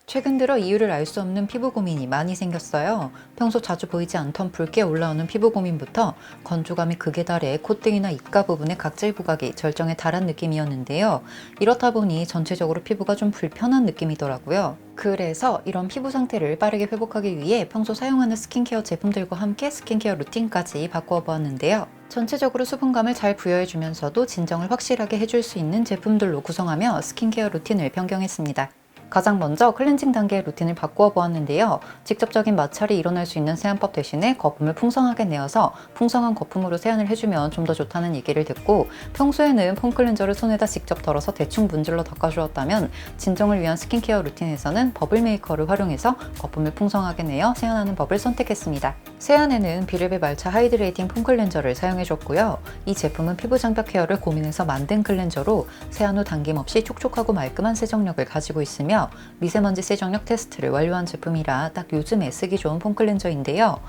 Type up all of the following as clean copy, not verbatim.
최근 들어 이유를 알 수 없는 피부 고민이 많이 생겼어요. 평소 자주 보이지 않던 붉게 올라오는 피부 고민부터 건조감이 극에 달해 콧등이나 입가 부분의 각질 부각이 절정에 달한 느낌이었는데요. 이렇다 보니 전체적으로 피부가 좀 불편한 느낌이더라고요. 그래서 이런 피부 상태를 빠르게 회복하기 위해 평소 사용하는 스킨케어 제품들과 함께 스킨케어 루틴까지 바꾸어 보았는데요. 전체적으로 수분감을 잘 부여해주면서도 진정을 확실하게 해줄 수 있는 제품들로 구성하며 스킨케어 루틴을 변경했습니다. 가장 먼저 클렌징 단계의 루틴을 바꾸어 보았는데요. 직접적인 마찰이 일어날 수 있는 세안법 대신에 거품을 풍성하게 내어서 풍성한 거품으로 세안을 해주면 좀 더 좋다는 얘기를 듣고, 평소에는 폼 클렌저를 손에다 직접 덜어서 대충 문질러 닦아주었다면 진정을 위한 스킨케어 루틴에서는 버블 메이커를 활용해서 거품을 풍성하게 내어 세안하는 법을 선택했습니다. 세안에는 비르베 말차 하이드레이팅 폼 클렌저를 사용해줬고요. 이 제품은 피부 장벽 케어를 고민해서 만든 클렌저로 세안 후 당김 없이 촉촉하고 말끔한 세정력을 가지고 있으며 미세먼지 세정력 테스트를 완료한 제품이라 딱 요즘에 쓰기 좋은 폼 클렌저인데요.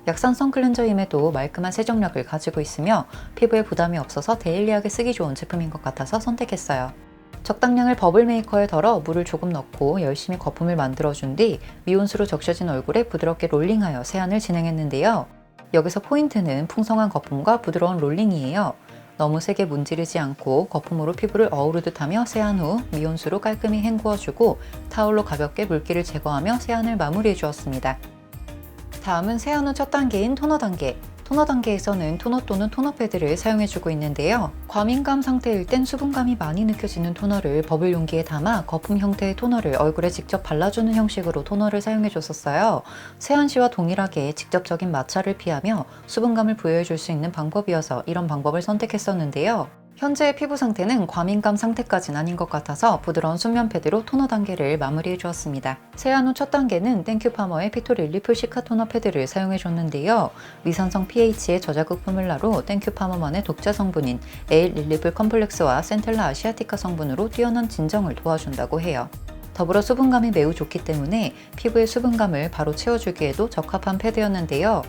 약산성 클렌저임에도 말끔한 세정력을 가지고 있으며 피부에 부담이 없어서 데일리하게 쓰기 좋은 제품인 것 같아서 선택했어요. 적당량을 버블 메이커에 덜어 물을 조금 넣고 열심히 거품을 만들어준 뒤 미온수로 적셔진 얼굴에 부드럽게 롤링하여 세안을 진행했는데요. 여기서 포인트는 풍성한 거품과 부드러운 롤링이에요. 너무 세게 문지르지 않고 거품으로 피부를 어우르듯 하며 세안 후 미온수로 깔끔히 헹구어주고 타올로 가볍게 물기를 제거하며 세안을 마무리해 주었습니다. 다음은 세안 후 첫 단계인 토너 단계. 토너 단계에서는 토너 또는 토너 패드를 사용해주고 있는데요. 과민감 상태일 땐 수분감이 많이 느껴지는 토너를 버블 용기에 담아 거품 형태의 토너를 얼굴에 직접 발라주는 형식으로 토너를 사용해줬었어요. 세안 시와 동일하게 직접적인 마찰을 피하며 수분감을 부여해줄 수 있는 방법이어서 이런 방법을 선택했었는데요. 현재의 피부 상태는 과민감 상태까지는 아닌 것 같아서 부드러운 순면 패드로 토너 단계를 마무리해 주었습니다. 세안 후 첫 단계는 땡큐 파머의 피토 릴리프 시카 토너 패드를 사용해 줬는데요. 위산성 pH의 저자극 포뮬라로 땡큐 파머만의 독자 성분인 에일 릴리프 컴플렉스와 센텔라 아시아티카 성분으로 뛰어난 진정을 도와준다고 해요. 더불어 수분감이 매우 좋기 때문에 피부의 수분감을 바로 채워주기에도 적합한 패드였는데요.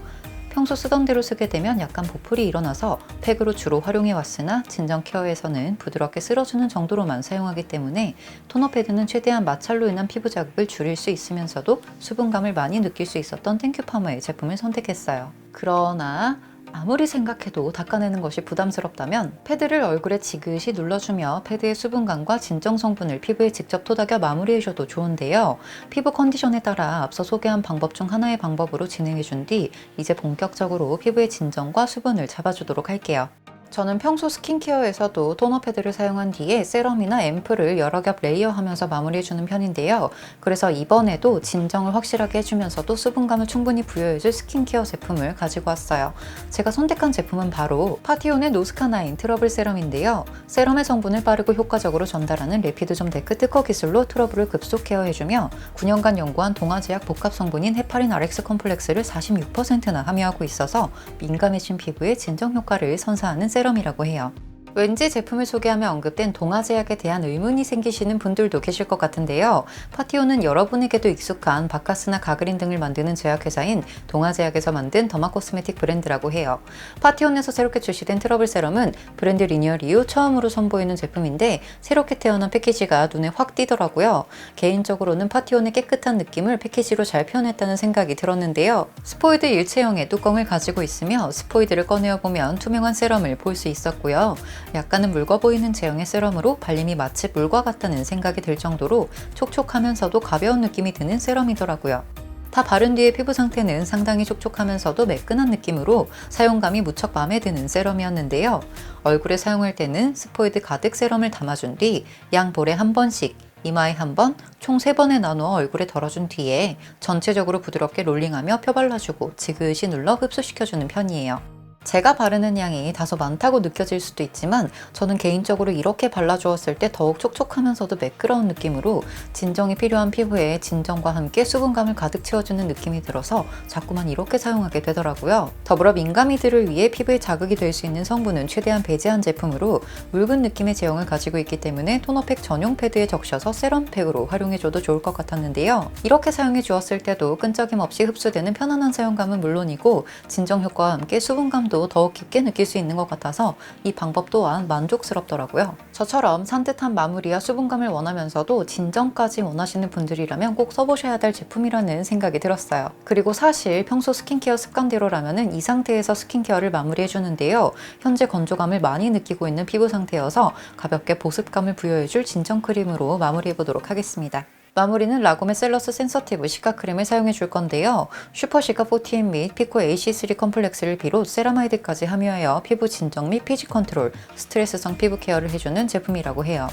평소 쓰던 대로 쓰게 되면 약간 보풀이 일어나서 팩으로 주로 활용해 왔으나 진정 케어에서는 부드럽게 쓸어주는 정도로만 사용하기 때문에 토너 패드는 최대한 마찰로 인한 피부 자극을 줄일 수 있으면서도 수분감을 많이 느낄 수 있었던 땡큐 파머의 제품을 선택했어요. 그러나 아무리 생각해도 닦아내는 것이 부담스럽다면 패드를 얼굴에 지그시 눌러주며 패드의 수분감과 진정 성분을 피부에 직접 토닥여 마무리해줘도 좋은데요. 피부 컨디션에 따라 앞서 소개한 방법 중 하나의 방법으로 진행해준 뒤 이제 본격적으로 피부의 진정과 수분을 잡아주도록 할게요. 저는 평소 스킨케어에서도 토너 패드를 사용한 뒤에 세럼이나 앰플을 여러 겹 레이어하면서 마무리해주는 편인데요. 그래서 이번에도 진정을 확실하게 해주면서도 수분감을 충분히 부여해줄 스킨케어 제품을 가지고 왔어요. 제가 선택한 제품은 바로 파티온의 노스카나인 트러블 세럼인데요. 세럼의 성분을 빠르고 효과적으로 전달하는 레피드점 데크 특허 기술로 트러블을 급속 케어해주며 9년간 연구한 동아제약 복합 성분인 헤파린 RX 컴플렉스를 46%나 함유하고 있어서 민감해진 피부에 진정 효과를 선사하는 세럼이라고 해요. 왠지 제품을 소개하며 언급된 동아제약에 대한 의문이 생기시는 분들도 계실 것 같은데요. 파티온은 여러분에게도 익숙한 바카스나 가그린 등을 만드는 제약회사인 동아제약에서 만든 더마 코스메틱 브랜드라고 해요. 파티온에서 새롭게 출시된 트러블 세럼은 브랜드 리뉴얼 이후 처음으로 선보이는 제품인데 새롭게 태어난 패키지가 눈에 확 띄더라고요. 개인적으로는 파티온의 깨끗한 느낌을 패키지로 잘 표현했다는 생각이 들었는데요. 스포이드 일체형의 뚜껑을 가지고 있으며 스포이드를 꺼내어 보면 투명한 세럼을 볼 수 있었고요. 약간은 묽어 보이는 제형의 세럼으로 발림이 마치 물과 같다는 생각이 들 정도로 촉촉하면서도 가벼운 느낌이 드는 세럼이더라고요. 다 바른 뒤의 피부 상태는 상당히 촉촉하면서도 매끈한 느낌으로 사용감이 무척 마음에 드는 세럼이었는데요. 얼굴에 사용할 때는 스포이드 가득 세럼을 담아준 뒤 양 볼에 한 번씩 이마에 한 번, 총 3번에 나누어 얼굴에 덜어준 뒤에 전체적으로 부드럽게 롤링하며 펴발라주고 지그시 눌러 흡수시켜주는 편이에요. 제가 바르는 양이 다소 많다고 느껴질 수도 있지만 저는 개인적으로 이렇게 발라주었을 때 더욱 촉촉하면서도 매끄러운 느낌으로 진정이 필요한 피부에 진정과 함께 수분감을 가득 채워주는 느낌이 들어서 자꾸만 이렇게 사용하게 되더라고요. 더불어 민감이들을 위해 피부에 자극이 될 수 있는 성분은 최대한 배제한 제품으로 묽은 느낌의 제형을 가지고 있기 때문에 토너팩 전용 패드에 적셔서 세럼팩으로 활용해줘도 좋을 것 같았는데요. 이렇게 사용해 주었을 때도 끈적임 없이 흡수되는 편안한 사용감은 물론이고 진정 효과와 함께 수분감도 크림도 더욱 깊게 느낄 수 있는 것 같아서 이 방법 또한 만족스럽더라고요. 저처럼 산뜻한 마무리와 수분감을 원하면서도 진정까지 원하시는 분들이라면 꼭 써보셔야 될 제품이라는 생각이 들었어요. 그리고 사실 평소 스킨케어 습관대로라면 이 상태에서 스킨케어를 마무리해주는데요. 현재 건조감을 많이 느끼고 있는 피부 상태여서 가볍게 보습감을 부여해줄 진정 크림으로 마무리해보도록 하겠습니다. 마무리는 라곰의 셀러스 센서티브 시카 크림을 사용해 줄 건데요. 슈퍼 시카 14 및 피코 AC3 컴플렉스를 비롯 세라마이드까지 함유하여 피부 진정 및 피지 컨트롤, 스트레스성 피부 케어를 해주는 제품이라고 해요.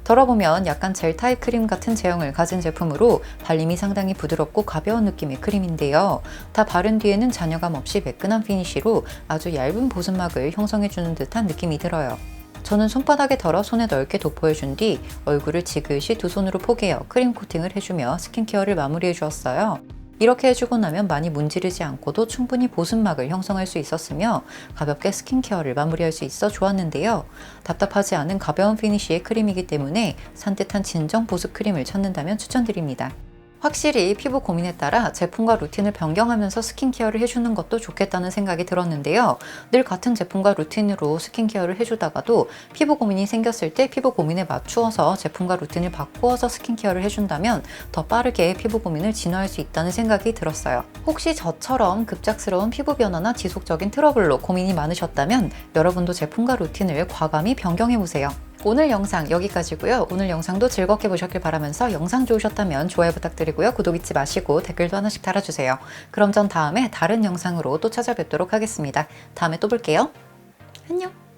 덜어보면 약간 젤 타입 크림 같은 제형을 가진 제품으로 발림이 상당히 부드럽고 가벼운 느낌의 크림인데요. 다 바른 뒤에는 잔여감 없이 매끈한 피니쉬로 아주 얇은 보습막을 형성해주는 듯한 느낌이 들어요. 저는 손바닥에 덜어 손에 넓게 도포해준 뒤 얼굴을 지그시 두 손으로 포개어 크림 코팅을 해주며 스킨케어를 마무리해 주었어요. 이렇게 해주고 나면 많이 문지르지 않고도 충분히 보습막을 형성할 수 있었으며 가볍게 스킨케어를 마무리할 수 있어 좋았는데요. 답답하지 않은 가벼운 피니쉬의 크림이기 때문에 산뜻한 진정 보습 크림을 찾는다면 추천드립니다. 확실히 피부 고민에 따라 제품과 루틴을 변경하면서 스킨케어를 해주는 것도 좋겠다는 생각이 들었는데요. 늘 같은 제품과 루틴으로 스킨케어를 해주다가도 피부 고민이 생겼을 때 피부 고민에 맞추어서 제품과 루틴을 바꾸어서 스킨케어를 해준다면 더 빠르게 피부 고민을 진화할 수 있다는 생각이 들었어요. 혹시 저처럼 급작스러운 피부 변화나 지속적인 트러블로 고민이 많으셨다면 여러분도 제품과 루틴을 과감히 변경해보세요. 오늘 영상 여기까지고요. 오늘 영상도 즐겁게 보셨길 바라면서 영상 좋으셨다면 좋아요 부탁드리고요. 구독 잊지 마시고 댓글도 하나씩 달아주세요. 그럼 전 다음에 다른 영상으로 또 찾아뵙도록 하겠습니다. 다음에 또 볼게요. 안녕!